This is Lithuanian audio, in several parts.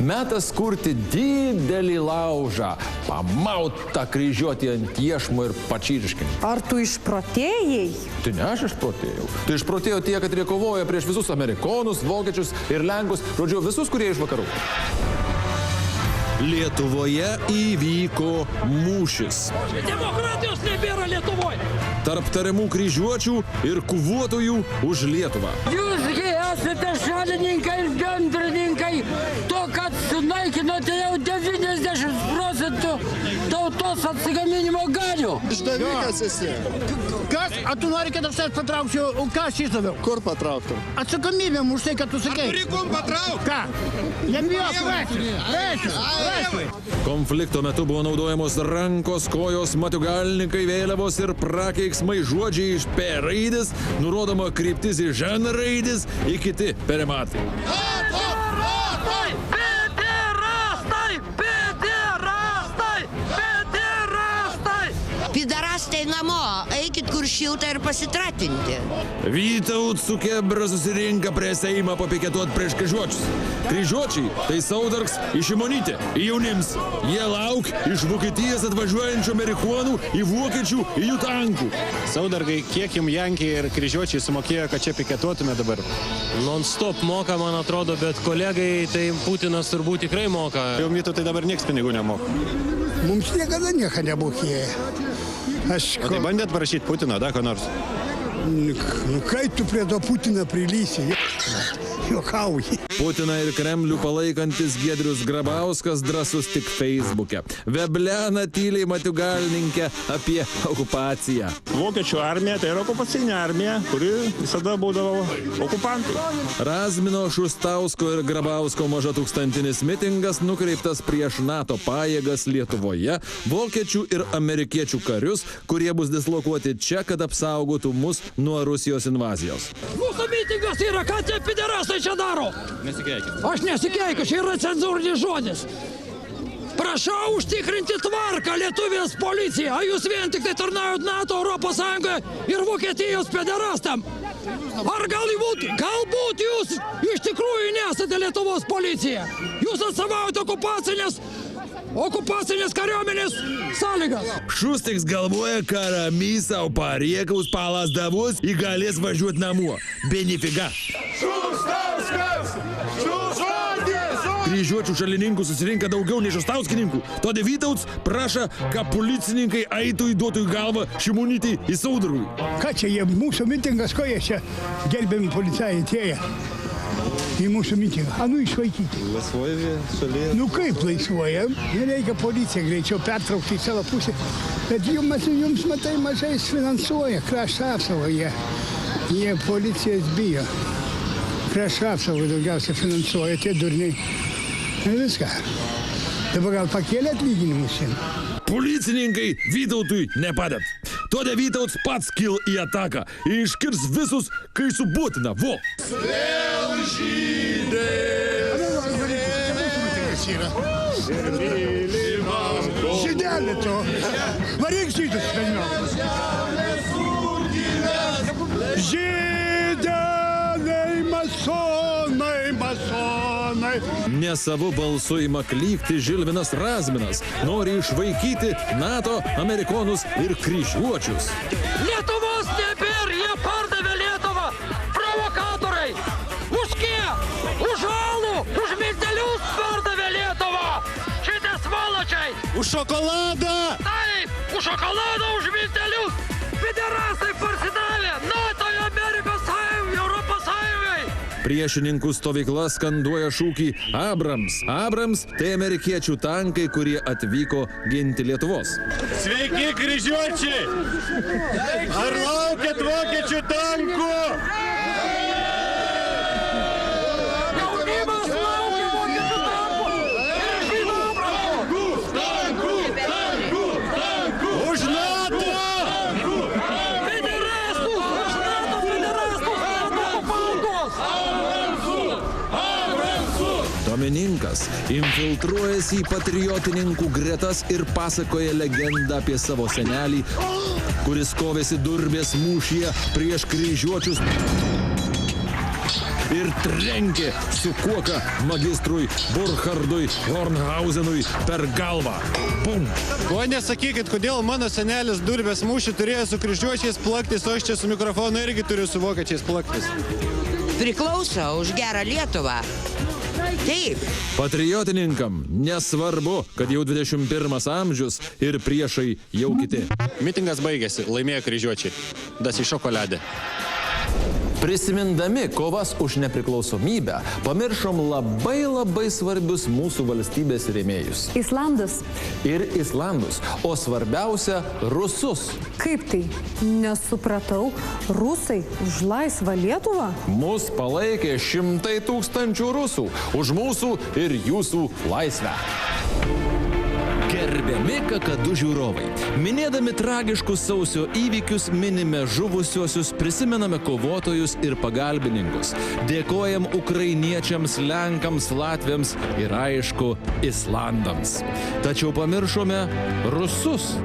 Metas kurti didelį laužą, pamautą kryžiuotį ant iešmo ir pačyriškinį. Ar tu išprotėjai? Tai ne aš išprotėjau. Tai išprotėjo tie, kad jie kovoja prieš visus amerikonus, vokiečius ir lenkus, žodžiu, visus, kurie iš vakarų. Lietuvoje įvyko mūšis. Demokratijos nebėra Lietuvoje. Tarp tariamų kryžiuočių ir kovotojų už Lietuvą. Jūsgi esate šalininkai ir bendrininkai to, kad sunaikinote jau 90% tautos atsigaminimo galių. Išdavikas esi. Kas? A tu nori, kad aš tavęs patrauksiu? Ką aš išdaviau? Kur patrauktum? Atsakomybėm už tai, kad tu sakei. Kur patrauk? Ką? Nebijok, vešiu. Konflikto metu buvo naudojamos rankos, kojos, matiugalninkai, vėliavos ir prakeiksmai žodžiai iš P raidės, nurodoma kryptis į Ž raidės, į kiti perimatai. Pidarastai namo, eikit kur šilta ir pasitratinti. Vytaut su Kebra susirinka prie Seimą papiketuot prieš kryžiuočius. Kryžiuočiai tai Saudargas iš Šimonytė, į jaunims. Jie lauk iš Vokietijos atvažiuojančių amerikonų į vokiečių, į jų tankų. Saudargai, kiek jums Jankiai ir kryžiuočiai sumokėjo, kad čia piketuotume dabar? Non-stop moka, man atrodo, bet kolegai tai Putinas turbūt tikrai moka. Jau Vytau, tai dabar nieks pinigų nemoka. Mums niekada nieko nemokėjo. O tai bandėt parašyti Putino, da, ko nors? Nu, kai tu prie to Putino prilysi, juokauji. Putiną ir Kremlių palaikantis Giedrius Grabauskas drąsus tik Facebook'e. Veblena tyliai matiugalninkę apie okupaciją. Vokiečių armija tai yra okupacinė armija, kuri visada būdavo okupantai. Razmino, Šustausko ir Grabausko mažatūkstantinis mitingas nukreiptas prieš NATO pajėgas Lietuvoje, vokiečių ir amerikiečių karius, kurie bus dislokuoti čia, kad apsaugotų mus nuo Rusijos invazijos. Mūsų mitingas yra, ką tie piderastai čia daro? Nesikeikit. Aš nesikeikiu, čia yra cenzūrinis žodis. Prašau užtikrinti tvarką Lietuvės policijai. A jūs vien tik tai tarnaujat NATO, Europos Sąjungoje ir Vokietijos pederastam. Ar galbūt jūs iš tikrųjų nesate Lietuvos policija? Jūs atstovaujate okupacinės kariuomenės sąlygas. Šustiks galvoja, kad ramiai savo parėkaus palasdavus į galės važiuoti namo. Benifiga. Šustauskas! Kryžiuočių šalininkų susirinka daugiau nei šustauskininkų. Todėl Vytautas prašo, kad policininkai eitų į duotų į galvą Šimonytei į Saudargui. Ką čia jie, mūsų mitingas, ko jie čia gerbiami policijai atėję į mūsų mitingą? Anu išvaikyti. Laisvoji šalyje. Nu kaip laisvoja? Nereikia policiją greičiau pertraukti į savo pusę. Bet jums matai, mažai finansuoja krašto apsaugą. Jie policijos bijo. Krašto apsaugą daugiausia finansuoja tie durniai. Ir viską. Dabar gal pakėlė atlyginimus šiandien? Policininkai Vytautui nepadeda. Todėl Vytautas pats kil į ataką ir iškirs visus, kai subotina. Vo! Vėl Žydelė to. Varyk žydus, velniok. Žydeliai, masonai. Ne savo balsu ima klykti Žilvinas Razminas. Nori išvaikyti NATO, amerikonus ir kryžiuočius. Lietuvos nebėr, jie pardavė Lietuvą. Provokatoriai. Už kiek? Už alų, už miltelius pardavė Lietuvą. Šitie svaločiai. Už šokoladą! Taip, už šokoladą, už miltelius. Piderastai parsidavė NATO, Amerikos Sąjungai, Europos Sąjungai. Priešininkų stovykla skanduoja šūkį Abrams. Abrams tai amerikiečių tankai, kurie atvyko ginti Lietuvos. Sveiki, kryžiuočiai! Ar laukiat vokiečių tankų? Jaunimas laukia vokiečių tankų. Ir žydų Tankų! Už NATO! Piderastus! Už NATO piderastus! okupantus! Domininkas infiltruojasi į patriotininkų gretas ir pasakoja legendą apie savo senelį, kuris kovėsi Durbės mūšyje prieš kryžiuočius. ir trenkė su kuoka magistrui Burkhardui Hornhausenui per galvą. Bum! O nesakykit, kodėl mano senelis Durbės mūšį turėjo su kryžiuočiais plaktis, o aš čia su mikrofonu irgi turiu su vokiečiais plaktis. Priklauso už gerą Lietuvą. Taip. Patriotininkam nesvarbu, kad jau 21 amžius ir priešai jau kiti. Mitingas baigėsi, laimėjo kryžiuočiai. Dasi šokoladė. Prisimindami kovas už nepriklausomybę, pamiršom labai svarbius mūsų valstybės rėmėjus. Islandus. Ir islandus, o svarbiausia – rusus. Kaip tai? Nesupratau. Rusai už laisvą Lietuvą? Mus palaikė 100 000 rusų už mūsų ir jūsų laisvę. Gerbiami kakadu žiūrovai, minėdami tragiškus sausio įvykius minime žuvusiuosius, prisimename kovotojus ir pagalbininkus. Dėkojam ukrainiečiams, lenkams, latviams ir aišku, islandams. Tačiau pamiršome rusus.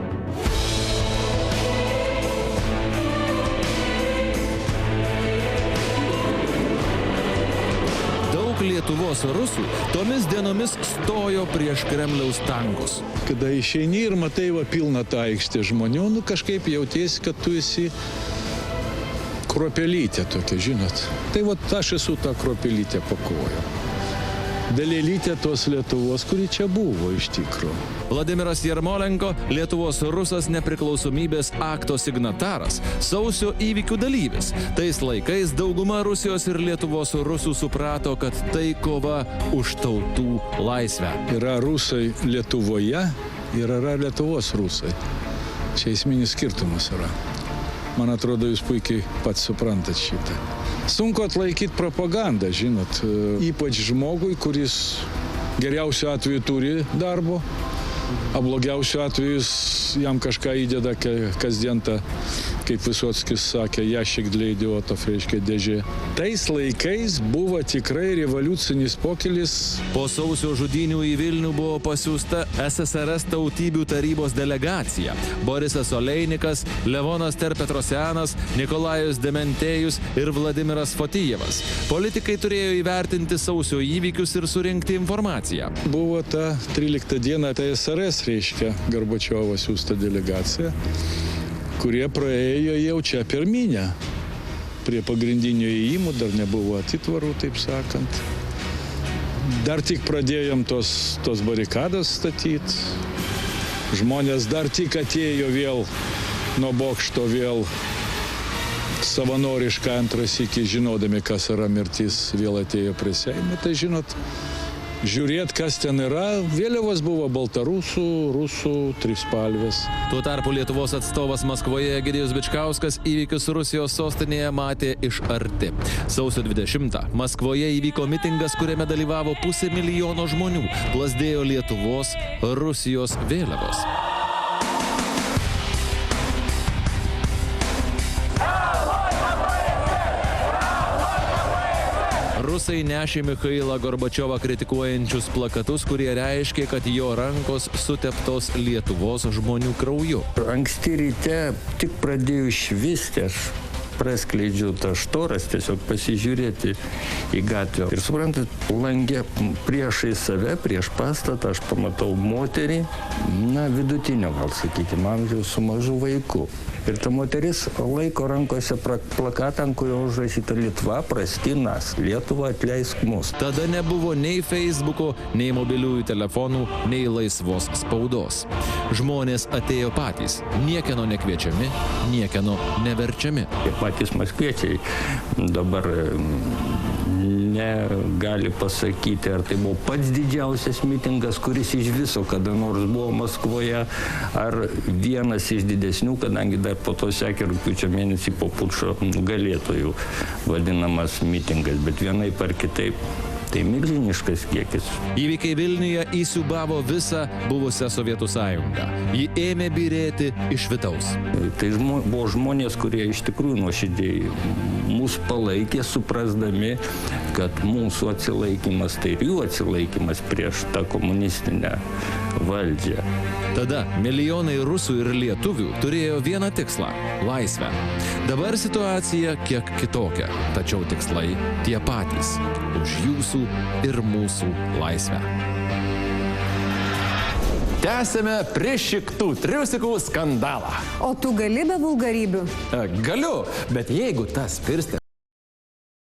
Lietuvos rusų tomis dienomis stojo prieš Kremliaus tankus. Kada išeini ir matai va pilną tą aikštę žmonių, nu kažkaip jautiesi, kad tu esi kruopelytė tokia, žinot. Tai va aš esu tą kruopelytę po kojų. Dalelytė tos Lietuvos, kuri čia buvo iš tikrųjų. Vladimiras Jarmolenko, Lietuvos rusas nepriklausomybės akto signataras, sausio įvykių dalyvis. Tais laikais dauguma Rusijos ir Lietuvos rusų suprato, kad tai kova už tautų laisvę. Yra rusai Lietuvoje ir yra Lietuvos rusai. Čia esminis skirtumas yra. Man atrodo, jūs puikiai pats suprantat šitą. Sunku atlaikyti propagandą, žinot, ypač žmogui, kuris geriausiu atveju turi darbo, o blogiausiu atveju jam kažką įdeda kasdien tą, kaip Visockis sakė, jašik dla idiotov, reiškia dėžė. Tais laikais buvo tikrai revoliucinis pokylis. Po sausio žudynių į Vilnių buvo pasiųsta SSRS tautybių tarybos delegacija. Borisas Oleinikas, Levonas Terpetrosianas, Nikolajus Dementėjus ir Vladimiras Fotijevas. Politikai turėjo įvertinti sausio įvykius ir surinkti informaciją. Buvo ta 13 diena TSRS, reiškia, Gorbačiovo siųsta delegacija, kurie praėjo jau čia pirminę. Prie pagrindinio įėjimų dar nebuvo atitvarų, taip sakant. Dar tik pradėjom tos barikadas statyti. Žmonės dar tik atėjo vėl nuo bokšto, vėl savanoriškai antras iki, žinodami, kas yra mirtis, vėl atėjo prie Seimo. Tai žinot, žiūrėt, kas ten yra. Vėliavos buvo baltarusų, rusų, trispalvės. Tuo tarpu Lietuvos atstovas Maskvoje Egidijus Bičkauskas įvykius Rusijos sostinėje matė iš arti. Sausio 20 Maskvoje įvyko mitingas, kuriame dalyvavo 500 000 žmonių. Plazdėjo Lietuvos, Rusijos vėliavos. Rusai nešė Mikhailą Gorbačiovą kritikuojančius plakatus, kurie reiškė, kad jo rankos suteptos Lietuvos žmonių krauju. Anksti ryte tik pradėjau švisti, aš praskleidžiu tą štoras, tiesiog pasižiūrėti į gatvę. Ir suprantat, langė priešai save, prieš pastatą, aš pamatau moterį, vidutinio, gal sakykime, amžiaus su mažu vaiku. Ir ta moteris laiko rankose plakatą, ant kurio užrašyta Litva prastinas, Lietuva atleisk mus. Tada nebuvo nei Facebooko, nei mobiliųjų telefonų, nei laisvos spaudos. Žmonės atėjo patys, niekieno nekviečiami, niekieno neverčiami. Patys maskviečiai dabar negali pasakyti, ar tai buvo pats didžiausias mitingas, kuris iš viso kada nors buvo Maskvoje, ar vienas iš didesnių, kadangi dar po to sekė rugpjūčio mėnesį po pučo nugalėtojų vadinamas mitingas, bet vienaip ar kitaip. Tai milžiniškas kiekis. Įvykiai Vilniuje įsiūbavo visą buvusią Sovietų sąjungą. Ji ėmė byrėti iš vidaus. Tai buvo žmonės, kurie iš tikrųjų nuoširdžiai mus palaikė, suprasdami, kad mūsų atsilaikymas tai ir jų atsilaikymas prieš tą komunistinę valdžią. Tada milijonai rusų ir lietuvių turėjo vieną tikslą – laisvę. Dabar situacija kiek kitokia, tačiau tikslai tie patys – už jūsų ir mūsų laisvę. Tęsėme priešiktų triusikų skandalą. O tu gali be vulgarybių? Galiu, bet jeigu tas pirstė